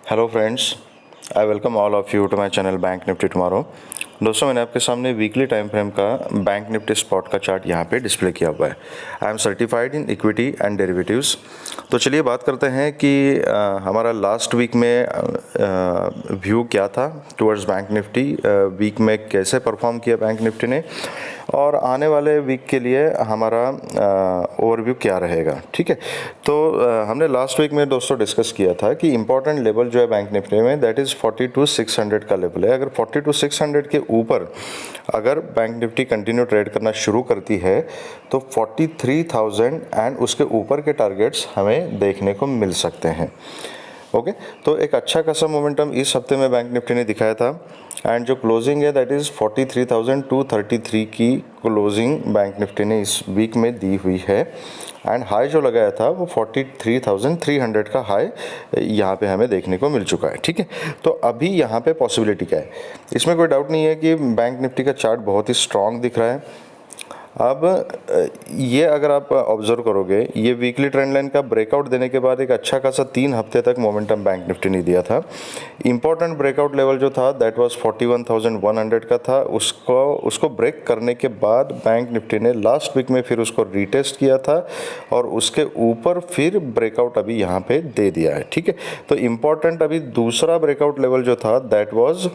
Hello friends, I welcome all of you to my channel Bank Nifty tomorrow. दोस्तों, मैंने आपके सामने weekly time frame का Bank Nifty spot का chart यहाँ पे डिस्प्ले किया हुआ है। I am certified in equity and derivatives. तो चलिए बात करते हैं कि हमारा लास्ट वीक में व्यू क्या था टुवर्ड्स बैंक निफ्टी। वीक में कैसे परफॉर्म किया बैंक निफ्टी ने और आने वाले वीक के लिए हमारा ओवरव्यू क्या रहेगा। ठीक है, तो हमने लास्ट वीक में दोस्तों डिस्कस किया था कि इंपॉर्टेंट लेवल जो है बैंक निफ्टी में दैट इज़ 42,600 का लेवल है। अगर 42,600 के ऊपर अगर बैंक निफ्टी कंटिन्यू ट्रेड करना शुरू करती है तो 43,000 एंड उसके ऊपर के टारगेट्स हमें देखने को मिल सकते हैं। ओके, तो एक अच्छा खासा मोमेंटम इस हफ्ते में बैंक निफ्टी ने दिखाया था एंड जो क्लोजिंग है दैट इज़ 43,233 की क्लोजिंग बैंक निफ्टी ने इस वीक में दी हुई है एंड हाई जो लगाया था वो 43,300 का हाई यहाँ पे हमें देखने को मिल चुका है। ठीक है, तो अभी यहाँ पे पॉसिबिलिटी क्या है, इसमें कोई डाउट नहीं है कि बैंक निफ्टी का चार्ट बहुत ही स्ट्रॉन्ग दिख रहा है। अब ये अगर आप ऑब्जर्व करोगे, ये वीकली ट्रेंड लाइन का ब्रेकआउट देने के बाद एक अच्छा खासा 3 हफ्ते तक मोमेंटम बैंक निफ्टी ने दिया था। इंपॉर्टेंट ब्रेकआउट लेवल जो था दैट वाज 41,100 का था। उसको ब्रेक करने के बाद बैंक निफ्टी ने लास्ट वीक में फिर उसको रीटेस्ट किया था और उसके ऊपर फिर ब्रेकआउट अभी यहाँ पे दे दिया है। ठीक है, तो इम्पॉर्टेंट अभी दूसरा ब्रेकआउट लेवल जो था दैट वाज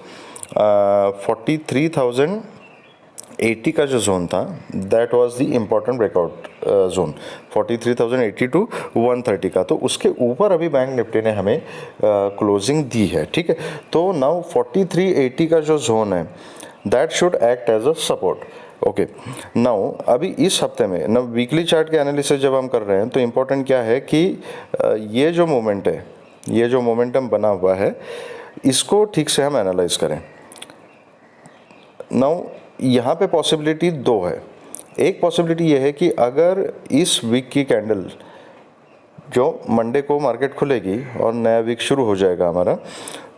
43,080 का जो जोन था that was the important breakout zone 43,080 to 130 का। तो उसके ऊपर अभी बैंक निफ्टी ने हमें क्लोजिंग दी है। ठीक है, तो नाउ 4380 का जो जोन है that should act as a support. Okay, now अभी इस हफ्ते में ना वीकली चार्ट के एनालिसिस जब हम कर रहे हैं तो इम्पोर्टेंट क्या है कि ये जो मोमेंट है, ये जो मोमेंटम बना हुआ है, इसको ठीक से हम एनालाइज करें। नाउ यहाँ पे पॉसिबिलिटी 2 है। एक पॉसिबिलिटी ये है कि अगर इस वीक की कैंडल जो मंडे को मार्केट खुलेगी और नया वीक शुरू हो जाएगा हमारा,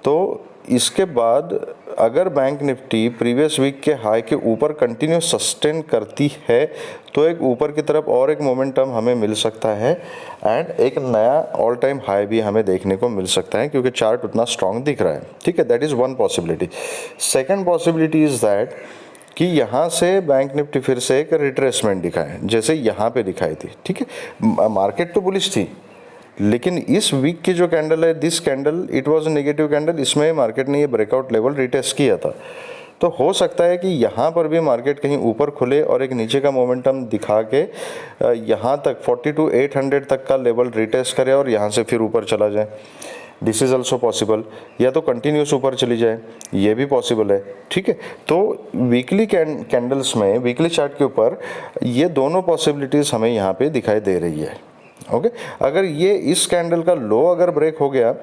तो इसके बाद अगर बैंक निफ्टी प्रीवियस वीक के हाई के ऊपर कंटिन्यू सस्टेन करती है तो एक ऊपर की तरफ और एक मोमेंटम हमें मिल सकता है एंड एक नया ऑल टाइम हाई भी हमें देखने को मिल सकता है क्योंकि चार्ट उतना स्ट्रांग दिख रहा है। ठीक है, that is one possibility. Second possibility is that कि यहाँ से बैंक निफ्टी फिर से एक रिट्रेसमेंट दिखाए जैसे यहाँ पे दिखाई थी। ठीक है, मार्केट तो बुलिश थी लेकिन इस वीक की जो कैंडल है, this candle it was a negative candle, इसमें मार्केट ने ये ब्रेकआउट लेवल रिटेस्ट किया था। तो हो सकता है कि यहाँ पर भी मार्केट कहीं ऊपर खुले और एक नीचे का मोमेंटम दिखा के यहाँ तक 42,800 तक का लेवल रिटेस्ट करे और यहाँ से फिर ऊपर चला जाए। दिस इज़ ऑल्सो पॉसिबल, या तो कंटिन्यूस ऊपर चली जाए, ये भी पॉसिबल है। ठीक है, तो वीकली कैंडल्स में, वीकली चार्ट के ऊपर ये दोनों पॉसिबिलिटीज़ हमें यहाँ पे दिखाई दे रही है। ओके, अगर ये इस कैंडल का लो अगर ब्रेक हो गया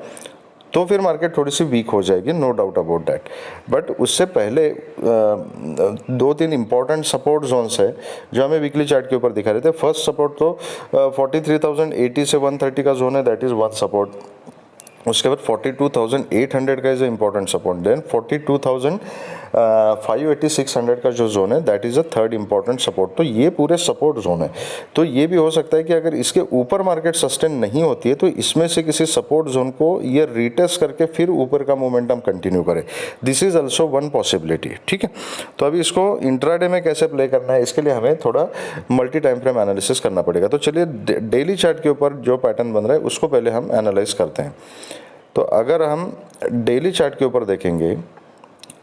तो फिर मार्केट थोड़ी सी वीक हो जाएगी, no doubt about that. But उससे पहले 2-3 इंपॉर्टेंट सपोर्ट जोन्स है जो हमें वीकली चार्ट के ऊपर दिखा रहे थे। फर्स्ट सपोर्ट तो 43,080 से 130 का जोन है, दैट इज़ वन सपोर्ट। उसके बाद 42,800 का is a important support. Then 42,580-600 का जो जोन है that is a third important support. तो ये पूरे सपोर्ट जोन है। तो ये भी हो सकता है कि अगर इसके ऊपर मार्केट सस्टेन नहीं होती है तो इसमें से किसी सपोर्ट जोन को ये रिटेस्ट करके फिर ऊपर का मोमेंटम कंटिन्यू करे। This is also one possibility. ठीक है, तो अभी इसको इंट्राडे में कैसे प्ले करना है इसके लिए हमें थोड़ा मल्टी टाइम फ्रेम एनालिसिस करना पड़ेगा। तो चलिए डेली चार्ट के ऊपर जो पैटर्न बन रहा है उसको पहले हम एनालाइज करते हैं। तो अगर हम डेली चार्ट के ऊपर देखेंगे,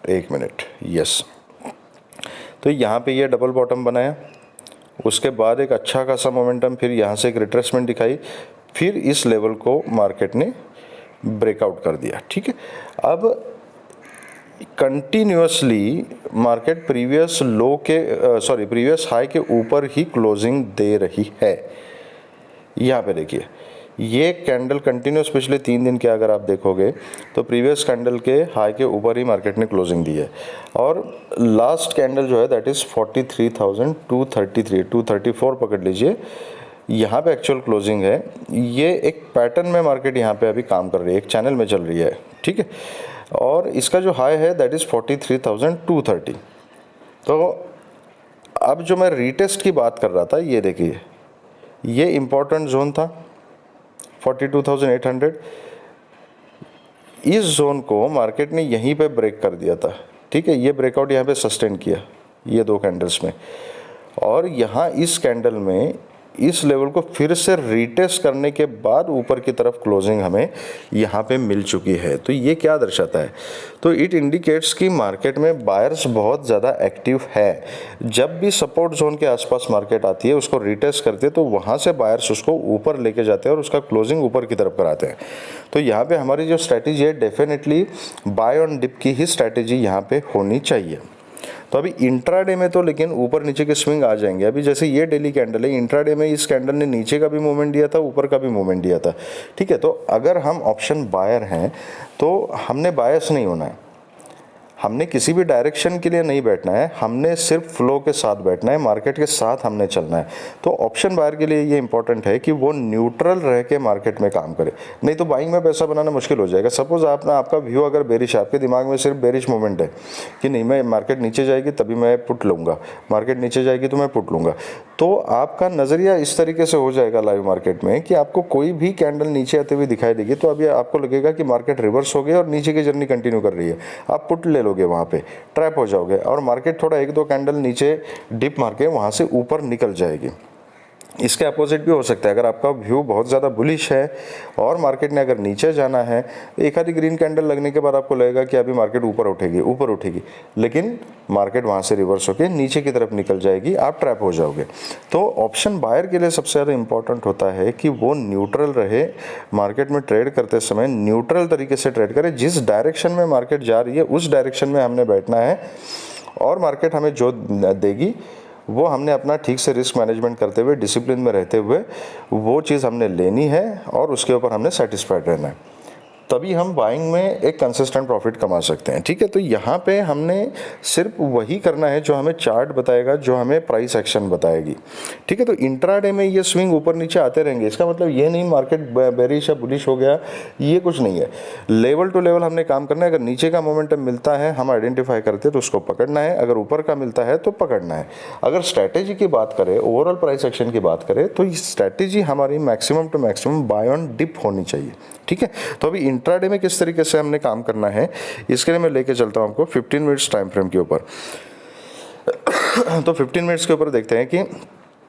एक मिनट, यस, तो यहाँ पे ये डबल बॉटम बनाया, उसके बाद एक अच्छा खासा मोमेंटम, फिर यहाँ से एक रिट्रेसमेंट दिखाई, फिर इस लेवल को मार्केट ने ब्रेकआउट कर दिया। ठीक है, अब कंटिन्यूसली मार्केट प्रीवियस हाई के ऊपर ही क्लोजिंग दे रही है। यहाँ पे देखिए, ये कैंडल कंटिन्यूस पिछले 3 दिन के अगर आप देखोगे तो प्रीवियस कैंडल के हाई के ऊपर ही मार्केट ने क्लोजिंग दी है और लास्ट कैंडल जो है दैट इज़ 43,233 234 पकड़ लीजिए, यहाँ पे एक्चुअल क्लोजिंग है। ये एक पैटर्न में मार्केट यहाँ पे अभी काम कर रही है, एक चैनल में चल रही है। ठीक है, और इसका जो हाई है दैट इज़ 43,230। तो अब जो मैं रीटेस्ट की बात कर रहा था, ये देखिए, ये इम्पोर्टेंट जोन था 42,800, इस जोन को मार्केट ने यहीं पे ब्रेक कर दिया था, ठीक है। ये ब्रेकआउट यहाँ पे सस्टेन किया ये 2 कैंडल्स में, और यहाँ इस कैंडल में इस लेवल को फिर से रीटेस्ट करने के बाद ऊपर की तरफ क्लोजिंग हमें यहाँ पे मिल चुकी है। तो ये क्या दर्शाता है? तो इट इंडिकेट्स कि मार्केट में बायर्स बहुत ज़्यादा एक्टिव है। जब भी सपोर्ट जोन के आसपास मार्केट आती है, उसको रीटेस्ट करते हैं, तो वहाँ से बायर्स उसको ऊपर लेके जाते हैं और उसका क्लोजिंग ऊपर की तरफ कराते हैं। तो यहाँ पे हमारी जो स्ट्रैटेजी है, डेफिनेटली बाय ऑन डिप की ही स्ट्रैटेजी यहाँ पे होनी चाहिए। तो अभी इंट्राडे में तो लेकिन ऊपर नीचे के स्विंग आ जाएंगे। अभी जैसे ये डेली कैंडल है, इंट्राडे में इस कैंडल ने नीचे का भी मूवमेंट दिया था, ऊपर का भी मूवमेंट दिया था, ठीक है। तो अगर हम ऑप्शन बायर हैं तो हमने बायस नहीं होना है, हमने किसी भी डायरेक्शन के लिए नहीं बैठना है, हमने सिर्फ फ्लो के साथ बैठना है, मार्केट के साथ हमने चलना है। तो ऑप्शन बायर के लिए ये इंपॉर्टेंट है कि वो न्यूट्रल रह के मार्केट में काम करे, नहीं तो बाइंग में पैसा बनाना मुश्किल हो जाएगा। सपोज आपका व्यू अगर बेरिश है, आपके दिमाग में सिर्फ बेरिश मूवमेंट है कि नहीं, मैं मार्केट नीचे जाएगी तभी मैं पुट लूँगा, मार्केट नीचे जाएगी तो मैं पुट लूँगा, तो आपका नज़रिया इस तरीके से हो जाएगा लाइव मार्केट में कि आपको कोई भी कैंडल नीचे आते हुए दिखाई देगी तो अभी आपको लगेगा कि मार्केट रिवर्स हो गई और नीचे की जर्नी कंटिन्यू कर रही है, आप पुट ले लोगे, वहाँ पे ट्रैप हो जाओगे और मार्केट थोड़ा 1-2 कैंडल नीचे डिप मार के वहाँ से ऊपर निकल जाएगी। इसके अपोजिट भी हो सकता है, अगर आपका व्यू बहुत ज़्यादा बुलिश है और मार्केट ने अगर नीचे जाना है, एक आधी ग्रीन कैंडल लगने के बाद आपको लगेगा कि अभी मार्केट ऊपर उठेगी, लेकिन मार्केट वहाँ से रिवर्स होकर नीचे की तरफ निकल जाएगी, आप ट्रैप हो जाओगे। तो ऑप्शन बायर के लिए सबसे ज़्यादा इंपॉर्टेंट होता है कि वो न्यूट्रल रहे, मार्केट में ट्रेड करते समय न्यूट्रल तरीके से ट्रेड करे। जिस डायरेक्शन में मार्केट जा रही है उस डायरेक्शन में हमने बैठना है और मार्केट हमें जो देगी वो हमने अपना ठीक से रिस्क मैनेजमेंट करते हुए, डिसिप्लिन में रहते हुए वो चीज़ हमने लेनी है और उसके ऊपर हमने सेटिस्फाइड रहना है, तभी हम बाइंग में एक कंसिस्टेंट प्रॉफिट कमा सकते हैं, ठीक है। तो यहाँ पे हमने सिर्फ वही करना है जो हमें चार्ट बताएगा, जो हमें प्राइस एक्शन बताएगी, ठीक है। तो इंट्राडे में ये स्विंग ऊपर नीचे आते रहेंगे, इसका मतलब ये नहीं मार्केट बेरिश या बुलिश हो गया, ये कुछ नहीं है। लेवल टू लेवल हमने काम करना है। अगर नीचे का मोमेंटम मिलता है हम आइडेंटिफाई करते हैं तो उसको पकड़ना है, अगर ऊपर का मिलता है तो पकड़ना है। अगर स्ट्रैटेजी की बात करें, ओवरऑल प्राइस एक्शन की बात करें, तो ये स्ट्रैटेजी हमारी maximum to maximum buy on dip होनी चाहिए, ठीक है। तो अभी इंट्राडे में किस तरीके से हमने काम करना है, इसके लिए मैं लेके चलता हूं आपको 15 मिनट्स टाइम फ्रेम के ऊपर। तो 15 मिनट्स के ऊपर देखते हैं कि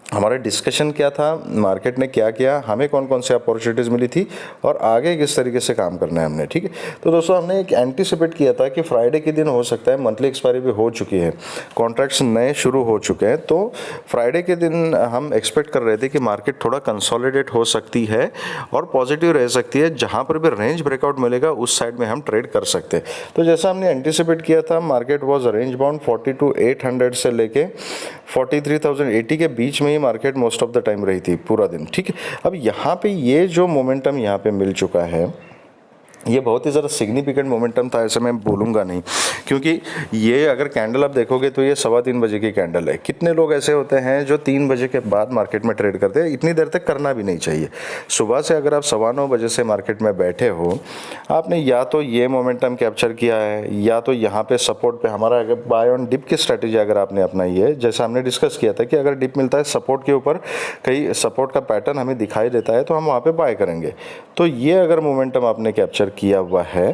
हमारा डिस्कशन क्या था, मार्केट ने क्या किया, हमें कौन कौन से अपॉर्चुनिटीज़ मिली थी और आगे किस तरीके से काम करना है हमने, ठीक है। तो दोस्तों हमने एक एंटीसिपेट किया था कि फ्राइडे के दिन हो सकता है मंथली एक्सपायरी भी हो चुकी है, कॉन्ट्रैक्ट्स नए शुरू हो चुके हैं, तो फ्राइडे के दिन हम एक्सपेक्ट कर रहे थे कि मार्केट थोड़ा कंसोलिडेट हो सकती है और पॉजिटिव रह सकती है। जहाँ पर भी रेंज ब्रेकआउट मिलेगा उस साइड में हम ट्रेड कर सकते हैं। तो जैसा हमने एंटीसिपेट किया था, मार्केट वॉज रेंज बाउंड 42,800 से लेके 43,080 के बीच में ही market most of the time रही थी पूरा दिन, ठीक है। अब यहाँ पे ये जो मोमेंटम यहाँ पे मिल चुका है, ये बहुत ही ज़रा सिग्निफिकेंट मोमेंटम था, ऐसे मैं बोलूँगा नहीं, क्योंकि ये अगर कैंडल आप देखोगे तो ये 3:15 बजे की कैंडल है। कितने लोग ऐसे होते हैं जो 3 बजे के बाद मार्केट में ट्रेड करते हैं, इतनी देर तक करना भी नहीं चाहिए। सुबह से अगर आप 9:15 बजे से मार्केट में बैठे हो, आपने या तो ये मोमेंटम कैप्चर किया है या तो यहाँ पे सपोर्ट पे हमारा अगर बाय ऑन डिप की स्ट्रैटेजी अगर आपने अपनाई है, जैसा हमने डिस्कस किया था कि अगर डिप मिलता है सपोर्ट के ऊपर, कहीं सपोर्ट का पैटर्न हमें दिखाई देता है तो हम वहाँ पे बाय करेंगे। तो ये अगर मोमेंटम आपने कैप्चर किया हुआ है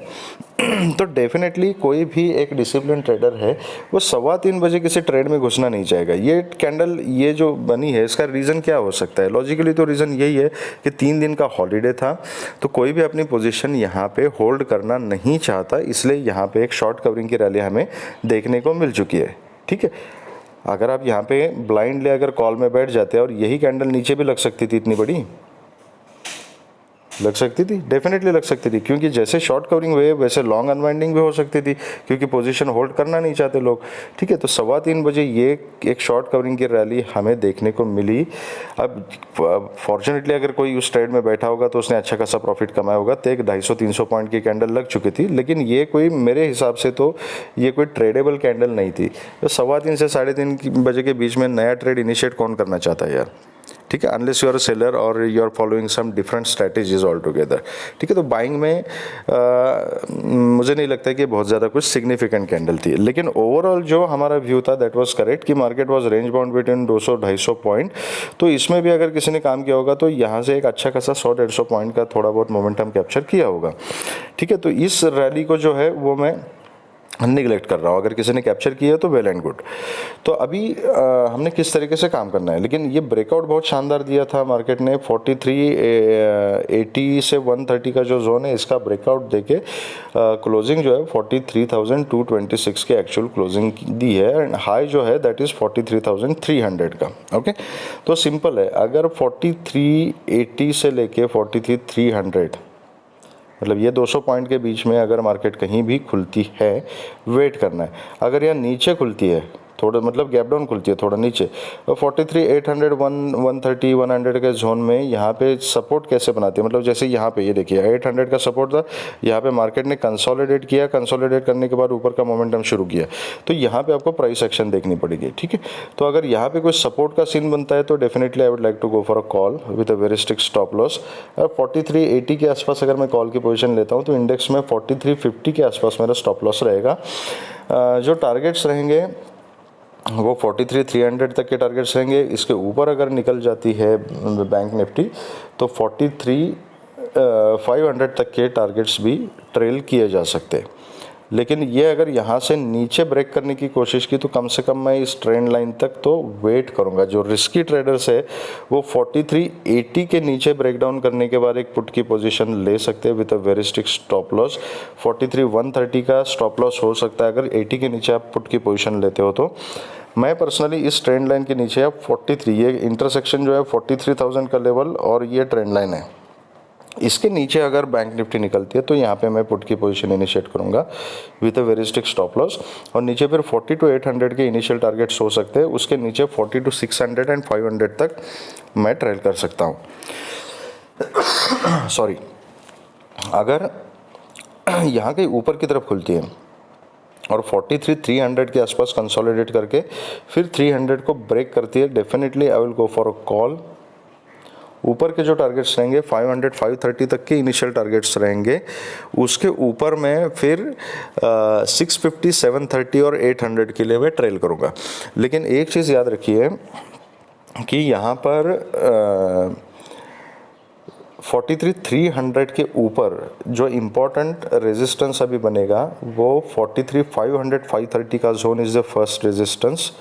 तो डेफिनेटली कोई भी एक डिसिप्लिन ट्रेडर है वो 3:15 बजे किसी ट्रेड में घुसना नहीं चाहेगा। ये कैंडल ये जो बनी है इसका रीज़न क्या हो सकता है? लॉजिकली तो रीज़न यही है कि 3 दिन का हॉलीडे था, तो कोई भी अपनी पोजीशन यहाँ पे होल्ड करना नहीं चाहता, इसलिए यहाँ पे एक शॉर्ट कवरिंग की रैली हमें देखने को मिल चुकी है, ठीक है। अगर आप यहाँ पे ब्लाइंडली अगर कॉल में बैठ जाते हैं और यही कैंडल नीचे भी लग सकती थी, इतनी बड़ी लग सकती थी, डेफिनेटली लग सकती थी, क्योंकि जैसे शॉर्ट कवरिंग हुए वैसे लॉन्ग अनवाइंडिंग भी हो सकती थी, क्योंकि पोजीशन होल्ड करना नहीं चाहते लोग, ठीक है। तो 3:15 बजे ये एक शॉर्ट कवरिंग की रैली हमें देखने को मिली। अब फॉर्चुनेटली अगर कोई उस ट्रेड में बैठा होगा तो उसने अच्छा खासा प्रॉफिट कमाया होगा। तो एक 250-300 पॉइंट की कैंडल लग चुकी थी, लेकिन ये कोई मेरे हिसाब से तो ये कोई ट्रेडेबल कैंडल नहीं थी। तो 3:15 से 3:30 बजे के बीच में नया ट्रेड इनिशिएट कौन करना चाहता है यार? ठीक है, unless you are a seller और you are following some different strategies all together. ठीक है, तो बाइंग में मुझे नहीं लगता कि बहुत ज़्यादा कुछ सिग्निफिकेंट कैंडल थी, लेकिन ओवरऑल जो हमारा व्यू था दैट वाज करेक्ट कि market was range bound between 200-250 point. तो इसमें भी अगर किसी ने काम किया होगा तो यहाँ से एक अच्छा खासा 100-150 पॉइंट का थोड़ा बहुत मोमेंटम कैप्चर किया होगा। ठीक है, तो इस रैली को जो है वो मैं निगलेक्ट कर रहा हूँ। अगर किसी ने कैप्चर किया है तो वेल एंड गुड। तो अभी हमने किस तरीके से काम करना है, लेकिन ये ब्रेकआउट बहुत शानदार दिया था मार्केट ने। 4380 से 130 का जो जोन है इसका ब्रेकआउट देके क्लोजिंग जो है 43,226 के एक्चुअल क्लोजिंग दी है, एंड हाई जो है दैट इज़ 43,300 का। ओके, तो सिंपल है, अगर 4380 से लेके 43,300 मतलब ये 200 पॉइंट के बीच में अगर मार्केट कहीं भी खुलती है, वेट करना है। अगर यह नीचे खुलती है थोड़ा, मतलब गैप डाउन खुलती है थोड़ा नीचे, और 43,800 130 100 के जोन में यहाँ पे सपोर्ट कैसे बनाती है, मतलब जैसे यहाँ पे ये देखिए 800 का सपोर्ट था, यहाँ पे मार्केट ने कंसोलिडेट किया, कंसोलिडेट करने के बाद ऊपर का मोमेंटम शुरू किया, तो यहाँ पे आपको प्राइस एक्शन देखनी पड़ेगी। ठीक है, तो अगर यहाँ पे कोई सपोर्ट का सीन बनता है तो definitely I would like to go for a call with a very strict stop loss. और 4380 के आसपास अगर मैं कॉल की पोजीशन लेता हूँ तो इंडेक्स में 4350 के आसपास मेरा स्टॉप लॉस रहेगा। जो टारगेट्स रहेंगे वो 43,300 तक के टारगेट्स रहेंगे। इसके ऊपर अगर निकल जाती है बैंक निफ्टी तो 43,500 तक के टारगेट्स भी ट्रेल किए जा सकते हैं। लेकिन ये अगर यहाँ से नीचे ब्रेक करने की कोशिश की तो कम से कम मैं इस ट्रेंड लाइन तक तो वेट करूँगा। जो रिस्की ट्रेडर्स है वो 4380 के नीचे ब्रेक डाउन करने के बाद एक पुट की पोजीशन ले सकते हैं with a very strict stop loss. 43,130 का स्टॉप लॉस हो सकता है अगर 80 के नीचे आप पुट की पोजीशन लेते हो तो। मैं पर्सनली इस ट्रेंड लाइन के नीचे अब 43, ये इंटरसेक्शन जो है 43,000 का लेवल और ये ट्रेंड लाइन है, इसके नीचे अगर बैंक निफ्टी निकलती है तो यहाँ पे मैं पुट की पोजीशन इनिशिएट करूँगा with a very strict stop loss. और नीचे फिर 42,800 के इनिशियल टारगेट्स हो सकते हैं, उसके नीचे 42,600 एंड 500 तक मैं ट्रेल कर सकता हूँ। सॉरी, अगर यहाँ के ऊपर की तरफ खुलती है और 43,300 के आसपास कंसोलिडेट करके फिर 300 को ब्रेक करती है, definitely I will go for a call. ऊपर के जो टारगेट्स रहेंगे 500 530 तक के इनिशियल टारगेट्स रहेंगे, उसके ऊपर मैं फिर 650 730 और 800 के लिए मैं ट्रेल करूँगा। लेकिन एक चीज़ याद रखिए कि यहाँ पर 43,300 के ऊपर जो इम्पोर्टेंट रेजिस्टेंस अभी बनेगा वो 43,500 530 का zone is the first resistance.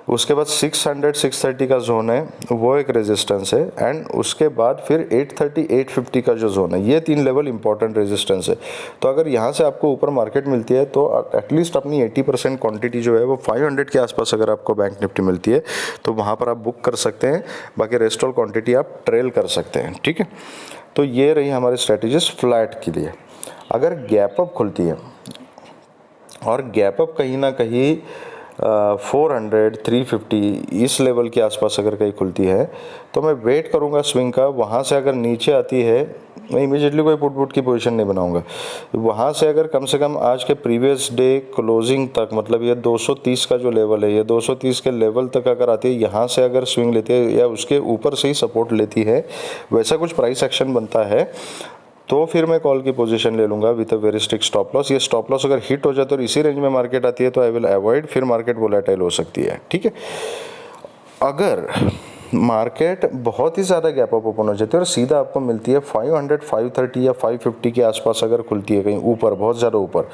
उसके बाद 600 630 का जोन है वो एक रेजिस्टेंस है, एंड उसके बाद फिर 830 850 का जो जोन है, ये 3 लेवल इंपॉर्टेंट रेजिस्टेंस है। तो अगर यहाँ से आपको ऊपर मार्केट मिलती है तो एटलीस्ट अपनी 80% क्वांटिटी जो है वो 500 के आसपास अगर आपको बैंक निफ्टी मिलती है तो वहाँ पर आप बुक कर सकते हैं, बाकी रेस्ट ऑल क्वांटिटी आप ट्रेल कर सकते हैं। ठीक है, तो ये रही हमारी स्ट्रेटजीज फ्लैट के लिए। अगर गैप अप खुलती है और गैप अप कहीं ना कहीं 400 350 इस लेवल के आसपास अगर कहीं खुलती है तो मैं वेट करूंगा स्विंग का। वहाँ से अगर नीचे आती है मैं इमीडिएटली कोई पुट की पोजीशन नहीं बनाऊंगा। वहाँ से अगर कम से कम आज के प्रीवियस डे क्लोजिंग तक, मतलब ये 230 का जो लेवल है, ये 230 के लेवल तक अगर आती है, यहाँ से अगर स्विंग लेती है या उसके ऊपर से ही सपोर्ट लेती है, वैसा कुछ प्राइस एक्शन बनता है तो फिर मैं कॉल की पोजीशन ले लूँगा with a very strict stop loss. ये स्टॉप लॉस अगर हिट हो जाए और इसी रेंज में मार्केट आती है तो आई विल अवॉइड, फिर मार्केट वोलेटाइल हो सकती है। ठीक है, अगर मार्केट बहुत ही ज़्यादा गैप अप ओपन हो जाती है और सीधा आपको मिलती है 500 530 या 550 के आसपास अगर खुलती है कहीं ऊपर, बहुत ज़्यादा ऊपर,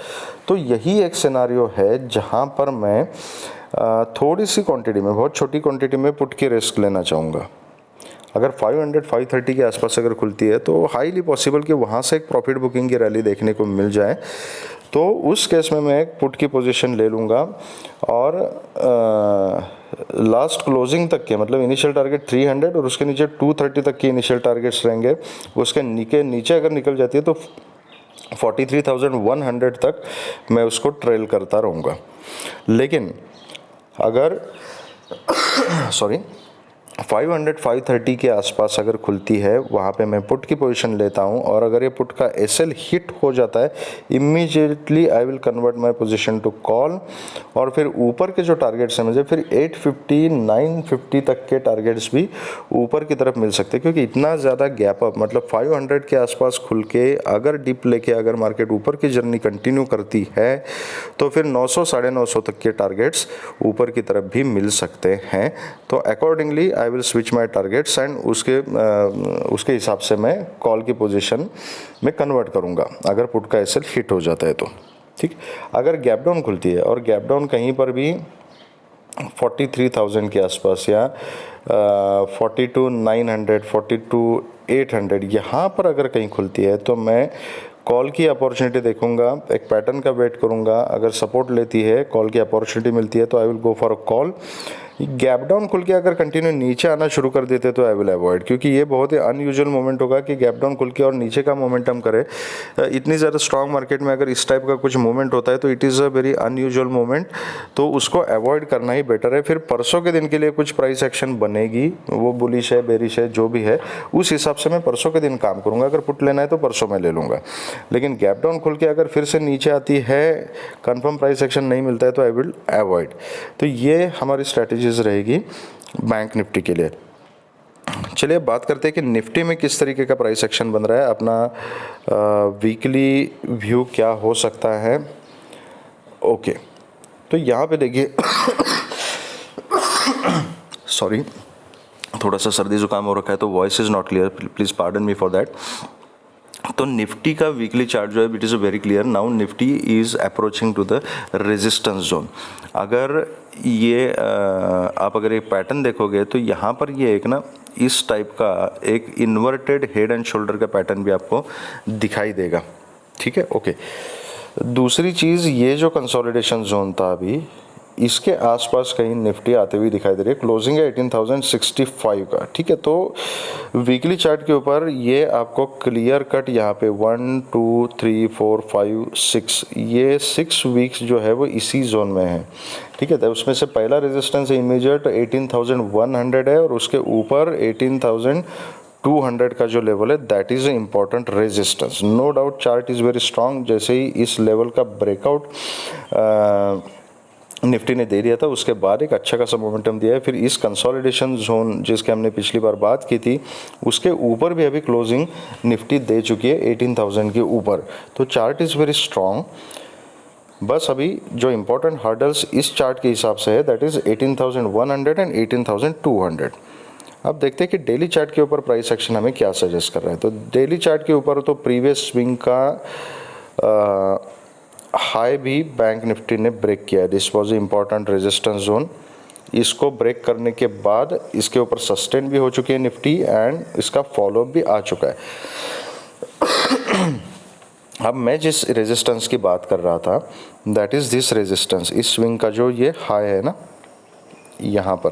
तो यही एक सिनारियो है जहाँ पर मैं थोड़ी सी क्वांटिटी में, बहुत छोटी क्वांटिटी में पुट की रिस्क लेना चाहूँगा। अगर 500 530 के आसपास अगर खुलती है तो हाईली पॉसिबल कि वहाँ से एक प्रॉफिट बुकिंग की रैली देखने को मिल जाए, तो उस केस में मैं एक पुट की पोजीशन ले लूँगा और लास्ट क्लोजिंग तक के, मतलब इनिशियल टारगेट 300 और उसके नीचे 230 तक के इनिशियल टारगेट्स रहेंगे, उसके नीचे अगर निकल जाती है तो 43,100 तक मैं उसको ट्रेल करता रहूँगा। लेकिन अगर 500 530 के आसपास अगर खुलती है वहाँ पे मैं पुट की पोजीशन लेता हूँ, और अगर ये पुट का एसएल हिट हो जाता है immediately I will convert my position to call. और फिर ऊपर के जो टारगेट्स हैं मुझे फिर 850 950 तक के टारगेट्स भी ऊपर की तरफ मिल सकते हैं, क्योंकि इतना ज़्यादा गैप अप, मतलब 500 के आसपास खुल के अगर डिप लेके अगर मार्केट ऊपर की जर्नी कंटिन्यू करती है तो फिर 900 950 तक के टारगेट्स ऊपर की तरफ भी मिल सकते हैं। तो accordingly I will switch my targets and उसके हिसाब से मैं कॉल की पोजीशन में कन्वर्ट करूंगा अगर पुट का एसएल हिट हो जाता है तो। ठीक, अगर गैप डाउन खुलती है और गैप डाउन कहीं पर भी 43,000 के आसपास या 42,900 42,800 यहाँ पर अगर कहीं खुलती है तो मैं कॉल की अपॉर्चुनिटी देखूंगा, एक पैटर्न का वेट करूंगा। अगर सपोर्ट लेती है, कॉल की अपॉर्चुनिटी मिलती है तो I will go for a call. Gap down खुल के अगर कंटिन्यू नीचे आना शुरू कर देते तो आई विल अवॉइड, क्योंकि ये बहुत ही अनयूजुअल मोमेंट होगा कि गैप डाउन खुल के और नीचे का मोमेंटम करे। इतनी ज़्यादा स्ट्रांग मार्केट में अगर इस टाइप का कुछ मोमेंट होता है तो it is a very unusual moment, तो उसको अवॉइड करना ही बेटर है। फिर परसों के दिन के लिए कुछ प्राइस एक्शन बनेगी, वो बुलिश है बेरिश है जो भी है, उस हिसाब से मैं परसों के दिन काम करूँगा। अगर पुट लेना है तो परसों मैं ले लूँगा, लेकिन गैप डाउन खुल के अगर फिर से नीचे आती है, कंफर्म प्राइस एक्शन नहीं मिलता है तो आई विल अवॉइड। तो ये हमारी स्ट्रैटेजीज रहेगी बैंक निफ्टी के लिए। चलिए अब बात करते हैं कि निफ्टी में किस तरीके का प्राइस एक्शन बन रहा है, अपना वीकली व्यू क्या हो सकता है। ओके, तो यहाँ पे देखिए सॉरी, थोड़ा सा सर्दी जुकाम हो रखा है तो voice is not clear, please pardon me for that. तो निफ्टी का वीकली चार्ट जो है it is very clear now, Nifty is approaching to the resistance zone. अगर ये आप अगर एक पैटर्न देखोगे तो यहाँ पर ये एक ना इस टाइप का एक इन्वर्टेड हेड एंड शोल्डर का पैटर्न भी आपको दिखाई देगा। ठीक है, ओके। दूसरी चीज़, ये जो कंसोलिडेशन जोन था अभी इसके आसपास कहीं निफ्टी आते हुए दिखाई दे रही है। क्लोजिंग है 18,065 का। ठीक है, तो वीकली चार्ट के ऊपर ये आपको क्लियर कट यहाँ पे 1 2 3 4 5 6 ये 6 वीक्स जो है वो इसी जोन में है। ठीक है, तो उसमें से पहला रेजिस्टेंस इमीडिएट 18,100 है और उसके ऊपर 18,200 का जो लेवल है that is a important resistance. No doubt chart is very strong. जैसे ही इस लेवल का ब्रेकआउट निफ्टी ने दे दिया था उसके बाद एक अच्छा खासा मोमेंटम दिया है। फिर इस कंसोलिडेशन जोन जिसके हमने पिछली बार बात की थी उसके ऊपर भी अभी क्लोजिंग निफ्टी दे चुकी है 18,000 के ऊपर। तो चार्ट इज़ वेरी स्ट्रांग। बस अभी जो इम्पोर्टेंट हर्डल्स इस चार्ट के हिसाब से है दैट इज़ 18,100 एंड 18,200। अब देखते हैं कि डेली चार्ट के ऊपर प्राइस एक्शन हमें क्या सजेस्ट कर रहा है। तो डेली चार्ट के ऊपर तो प्रीवियस स्विंग का हाई भी बैंक निफ्टी ने ब्रेक किया है। This was important resistance zone. इसको ब्रेक करने के बाद इसके ऊपर सस्टेन भी हो चुकी है निफ्टी एंड इसका फॉलो भी आ चुका है। अब मैं जिस रेजिस्टेंस की बात कर रहा था दैट इज़ दिस रेजिस्टेंस, इस स्विंग का जो ये हाई है ना यहाँ पर,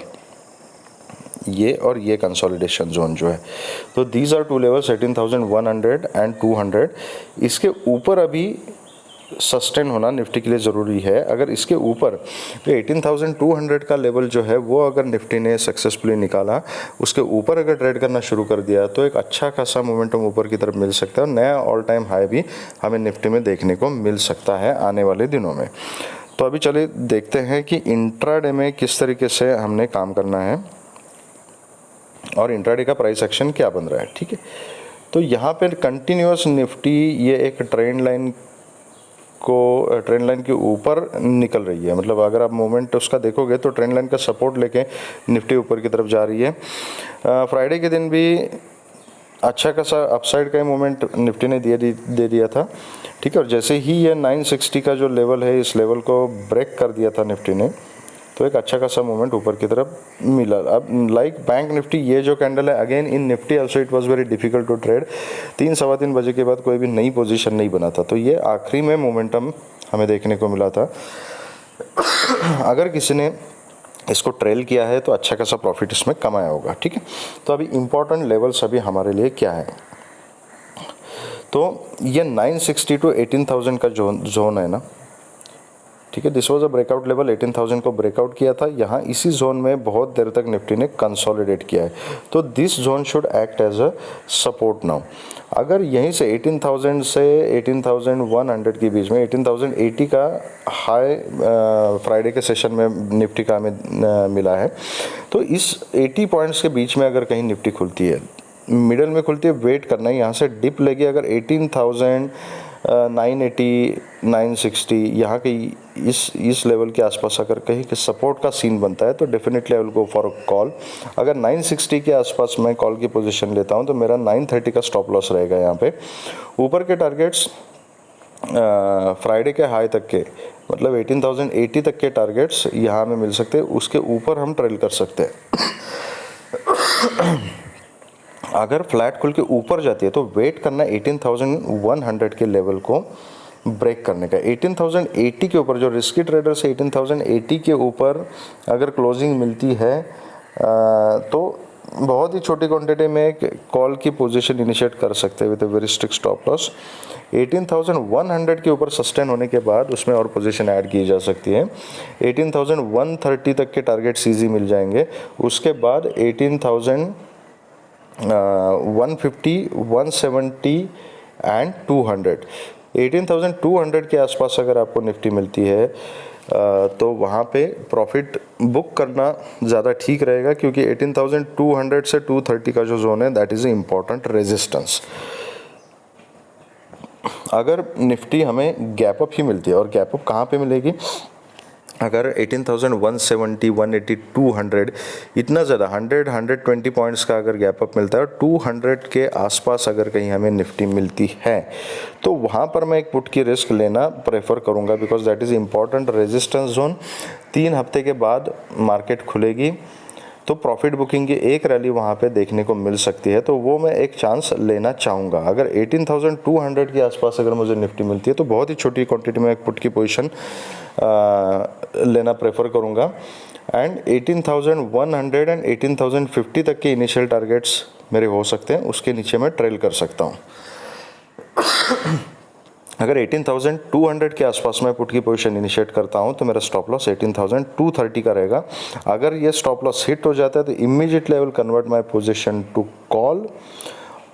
ये और ये कंसोलिडेशन जोन जो है, तो these are two levels 18,100 and 200। इसके ऊपर अभी सस्टेन होना निफ्टी के लिए ज़रूरी है। अगर इसके ऊपर तो 18,200 का लेवल जो है वो अगर निफ्टी ने सक्सेसफुली निकाला, उसके ऊपर अगर ट्रेड करना शुरू कर दिया तो एक अच्छा खासा मोमेंटम ऊपर की तरफ मिल सकता है और नया ऑल टाइम हाई भी हमें निफ्टी में देखने को मिल सकता है आने वाले दिनों में। तो अभी चलिए देखते हैं कि इंट्राडे में किस तरीके से हमने काम करना है और इंट्राडे का प्राइस एक्शन क्या बन रहा है। ठीक है, तो यहाँ पर कंटिन्यूस निफ्टी ये एक ट्रेंड लाइन के ऊपर निकल रही है। मतलब अगर आप मोमेंट उसका देखोगे तो ट्रेंड लाइन का सपोर्ट लेके निफ्टी ऊपर की तरफ जा रही है। फ्राइडे के दिन भी अच्छा खासा अपसाइड का मोमेंट निफ्टी ने दे दिया था। ठीक है, और जैसे ही ये 960 का जो लेवल है इस लेवल को ब्रेक कर दिया था निफ्टी ने, तो एक अच्छा खासा मूवमेंट ऊपर की तरफ मिला। अब लाइक बैंक निफ्टी ये जो कैंडल है again in Nifty also it was very difficult to trade. 3 सवा 3 बजे के बाद कोई भी नई पोजीशन नहीं बना था, तो ये आखिरी में मोमेंटम हमें देखने को मिला था। अगर किसी ने इसको ट्रेल किया है तो अच्छा खासा प्रॉफिट इसमें कमाया होगा। ठीक है, तो अभी इम्पोर्टेंट लेवल्स अभी हमारे लिए क्या है, तो ये 960 टू 18,000 का जोन है ना। ठीक है। This was a breakout level, 18,000 को ब्रेकआउट किया था। यहाँ इसी जोन में बहुत देर तक निफ्टी ने कंसोलिडेट किया है, तो this zone should act as a support now. अगर यहीं से 18,000 से 18,100 के बीच में 18,080 का हाई फ्राइडे के सेशन में निफ्टी का हमें मिला है, तो इस 80 पॉइंट्स के बीच में अगर कहीं निफ्टी खुलती है, मिडल में खुलती है, वेट करना है। यहाँ से डिप लेगी अगर 18,980 960 यहाँ के इस लेवल के आसपास अगर कहीं के सपोर्ट का सीन बनता है तो definitely I will go for a call. अगर 960 के आसपास मैं कॉल की पोजीशन लेता हूँ तो मेरा 930 का स्टॉप लॉस रहेगा। यहाँ पे ऊपर के टारगेट्स फ्राइडे के हाई तक के, मतलब 18,080 तक के टारगेट्स यहाँ में मिल सकते हैं, उसके ऊपर हम ट्रेल कर सकते हैं। अगर फ्लैट खुल के ऊपर जाती है तो वेट करना 18,100 के लेवल को ब्रेक करने का। 18,080 के ऊपर जो रिस्की ट्रेडर्स है 18,080 के ऊपर अगर क्लोजिंग मिलती है तो बहुत ही छोटी क्वांटिटी में एक कॉल की पोजीशन इनिशिएट कर सकते हैं with a very strict stop loss. 18,100 के ऊपर सस्टेन होने के बाद उसमें और पोजीशन ऐड की जा सकती है। 18,130 तक के टारगेट ईजी मिल जाएंगे। उसके बाद 150, 170 एंड 200। 18,200 के आसपास अगर आपको निफ्टी मिलती है तो वहाँ पे प्रॉफिट बुक करना ज़्यादा ठीक रहेगा, क्योंकि 18,200 से 230 का जो जोन है that is a important resistance. अगर निफ्टी हमें गैप अप ही मिलती है, और गैप अप कहाँ पे मिलेगी, अगर 18,170, 180, 200 इतना ज़्यादा 100, 120 पॉइंट्स का अगर गैप अप मिलता है और 200 के आसपास अगर कहीं हमें निफ्टी मिलती है तो वहाँ पर मैं एक पुट की रिस्क लेना प्रेफर करूँगा, because that is important resistance zone. 3 हफ्ते के बाद मार्केट खुलेगी तो प्रॉफिट बुकिंग की एक रैली वहाँ पे देखने को मिल सकती है, तो वो मैं एक चांस लेना चाहूँगा। अगर 18,200 के आसपास अगर मुझे निफ्टी मिलती है तो बहुत ही छोटी क्वांटिटी में एक पुट की पोजीशन लेना प्रेफर करूँगा। एंड 18,100 एंड 18,050 तक के इनिशियल टारगेट्स मेरे हो सकते हैं, उसके नीचे मैं ट्रेल कर सकता हूँ। अगर 18,200 के आसपास मैं पुट की पोजीशन इनिशिएट करता हूं तो मेरा स्टॉप लॉस 18,230 का रहेगा। अगर ये स्टॉप लॉस हिट हो जाता है तो immediately I will convert my position to call.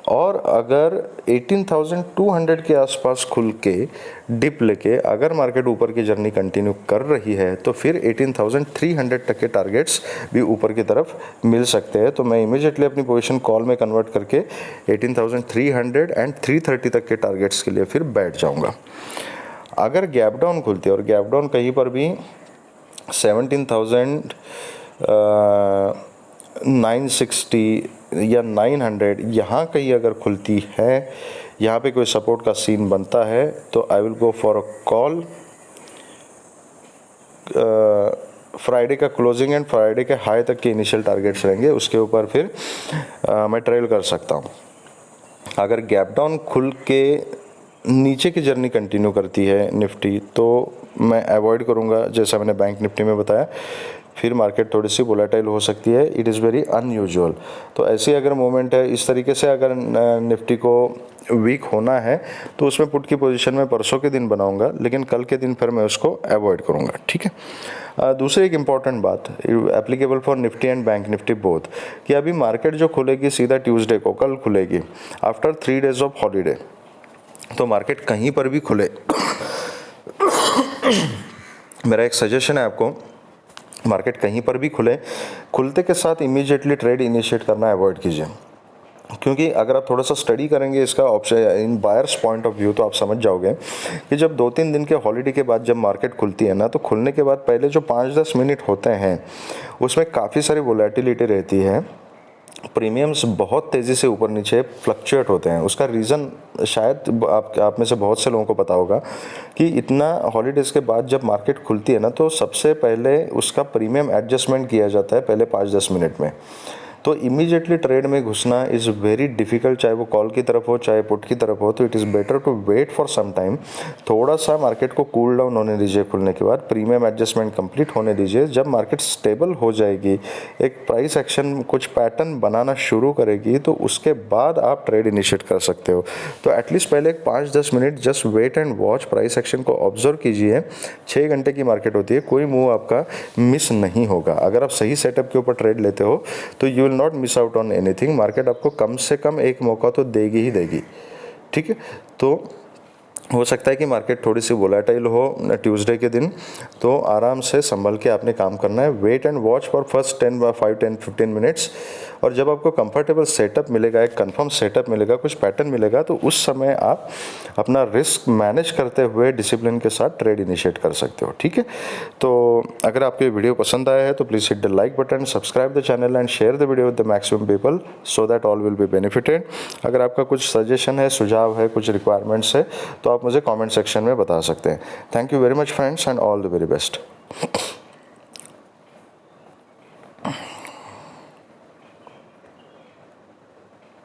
और अगर 18,200 के आसपास खुल के डिप लेके अगर मार्केट ऊपर की जर्नी कंटिन्यू कर रही है तो फिर 18,300 तक के टारगेट्स भी ऊपर की तरफ मिल सकते हैं, तो मैं इमीडिएटली अपनी पोजीशन कॉल में कन्वर्ट करके 18,300 एंड 330 तक के टारगेट्स के लिए फिर बैठ जाऊंगा। अगर गैप डाउन खुलती है और गैप डाउन कहीं पर भी 17,960 या 900 यहाँ कहीं अगर खुलती है, यहाँ पे कोई सपोर्ट का सीन बनता है तो I will go for a call. Friday का क्लोजिंग एंड फ्राइडे के हाई तक के इनिशियल टारगेट्स रहेंगे, उसके ऊपर फिर मैं ट्रेल कर सकता हूँ। अगर गैप डाउन खुल के नीचे की जर्नी कंटिन्यू करती है निफ्टी तो मैं अवॉइड करूँगा, जैसा मैंने बैंक निफ्टी में बताया। फिर मार्केट थोड़ी सी वोलेटाइल हो सकती है, इट इज़ वेरी अनयूजुअल। तो ऐसी अगर मोमेंट है, इस तरीके से अगर निफ्टी को वीक होना है तो उसमें पुट की पोजीशन में परसों के दिन बनाऊंगा, लेकिन कल के दिन फिर मैं उसको अवॉइड करूंगा। ठीक है। दूसरी एक इम्पॉर्टेंट बात applicable for Nifty and bank Nifty both, कि अभी मार्केट जो खुलेगी सीधा ट्यूसडे को, कल खुलेगी आफ्टर 3 डेज ऑफ हॉलीडे, तो मार्केट कहीं पर भी खुले मेरा एक सजेशन है आपको, मार्केट कहीं पर भी खुले, खुलते के साथ इमीडिएटली ट्रेड इनिशिएट करना अवॉइड कीजिए। क्योंकि अगर आप थोड़ा सा स्टडी करेंगे इसका option in buyers point of view तो आप समझ जाओगे कि जब 2-3 दिन के हॉलीडे के बाद जब मार्केट खुलती है ना, तो खुलने के बाद पहले जो 5-10 मिनट होते हैं उसमें काफ़ी सारी वोलेटिलिटी रहती है। प्रीमियम्स बहुत तेज़ी से ऊपर नीचे फ्लक्चुएट होते हैं। उसका रीज़न शायद आप में से बहुत से लोगों को पता होगा कि इतना हॉलीडेज़ के बाद जब मार्केट खुलती है ना, तो सबसे पहले उसका प्रीमियम एडजस्टमेंट किया जाता है पहले 5-10 मिनट में। तो इमीडिएटली ट्रेड में घुसना इज़ वेरी डिफिकल्ट, चाहे वो कॉल की तरफ हो चाहे पुट की तरफ हो। तो it is better to wait for some time, थोड़ा सा मार्केट को कूल डाउन होने दीजिए, खुलने के बाद प्रीमियम एडजस्टमेंट कंप्लीट होने दीजिए। जब मार्केट स्टेबल हो जाएगी, एक प्राइस एक्शन कुछ पैटर्न बनाना शुरू करेगी, तो उसके बाद आप ट्रेड इनिशिएट कर सकते हो। तो एटलीस्ट पहले एक 5-10 minute just wait and watch, price action को ऑब्जर्व कीजिए। 6 घंटे की मार्केट होती है, कोई मूव आपका मिस नहीं होगा। अगर आप सही सेटअप के ऊपर ट्रेड लेते हो तो you will not miss out on anything. Market आपको कम से कम एक मौका तो देगी ही देगी, ठीक है। तो हो सकता है कि मार्केट थोड़ी सी वोलेटाइल हो ट्यूसडे के दिन, तो आराम से संभल के आपने काम करना है। Wait and watch for first 5-10-15 minutes, और जब आपको कंफर्टेबल सेटअप मिलेगा, एक कंफर्म सेटअप मिलेगा, कुछ पैटर्न मिलेगा, तो उस समय आप अपना रिस्क मैनेज करते हुए डिसिप्लिन के साथ ट्रेड इनिशिएट कर सकते हो, ठीक है। तो अगर आपको ये वीडियो पसंद आया है तो please hit the like button, subscribe the channel and share the video with the maximum people so that all will be benefited. अगर आपका कुछ सजेशन है, सुझाव है, कुछ रिक्वायरमेंट्स है, तो आप मुझे कमेंट सेक्शन में बता सकते हैं। Thank you very much friends and all the very best.